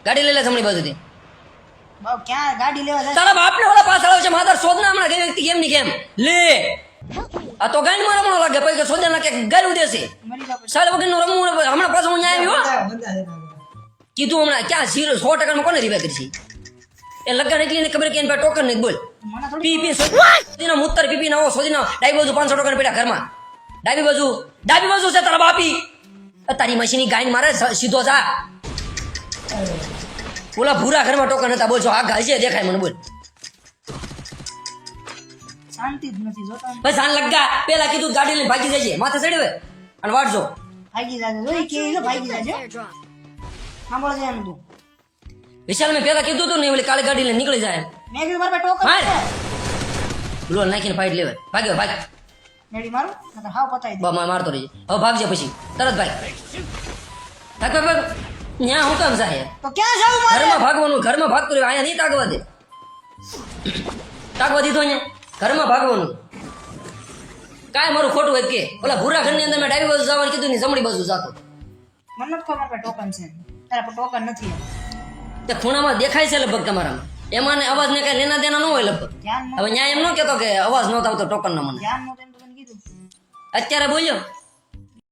ગાડી લઈ લે જમણી બાજુથી. બાપ ક્યાં ગાડી લેવા જાય? તારા બાપને ઓલા પાછળ આવે છે માધર શોધના હમણાં ગઈ વ્યક્તિ કેમ ની કેમ લે આ તો ગાડી મારા હમણાં લાગે પછી શોધે ના કે ગાડી દેશે મરી જાવ પછી. સાલ વગરનું રમવું હમણાં પાછું હું અહીંયા આવ્યો કીધું હમણાં ક્યાં 100% કોને રીવે કરી એ લગન એટલી ખબર કે એની પાસે ટોકન નહીં બોલ મને થોડી પી સોદીનો મુત્તર પી નવો સોદીનો ડાબી બાજુ 500 ટોકન પડ્યા ઘરમાં ડાબી બાજુ છે તારા બાપી તારી મશીની ગાયન મારે સીધો જા ઓલા ભૂરા ઘરમાં ટોકન હતા બોલ છો આ ગાય છે દેખાય મને બોલ શાંતિ જ નથી જોતા. બસ આન લગા પેલા કીધું ગાડી લઈને ભાગી જજે માથે ચડવે અને વાટજો ભાગી જાજે જોઈ કે ઈ ભાગી જાજે. સાંભળ છે એનું તું. વિશાલ મેં પેલા કીધું હતું ને ઓલી કાળી ગાડી લઈને નીકળી જાય મેં કીધું મારા પાસે ટોકન માર. છે. ગ્લોલ નાખીને ફાઈટ લેવાય ભાગ્યો ભાગ મેડી મારું નકર હાવ પતાઈ દે. મારતો રહીએ હવે ભાગજે પછી તરત ભાગ ભાગ ન્યા હું કામ જાય તો ક્યાં જાવ મારે? ઘરમાં ભાગતું રહ્યું અહીંયા નહીં તાગવા દે તાગવા દીધો અહીંયા ઘરમાં ભાગવાનું કાંઈ મારું ખોટું હોય કે ઓલા ભૂરા ઘરની અંદર મેં ડાબી બાજુ જવાનું કીધું ને જમણી બાજુ જાતો મને નથી ખબર મારા પાસે ટોકન છે. તારા પાસે ટોકન નથી. તે ખૂણામાં દેખાય છે લગભગ તમારામાં એમાં ને અવાજ ને કઈ લેના દેના ન હોય લગભગ ધ્યાન હવે ન્યાય એમ ન કહેતો કે અવાજ નહોતો આવતો ટોકન નો મને ધ્યાન નહોતું એમ તો તને કીધું. અત્યારે બોલ્યો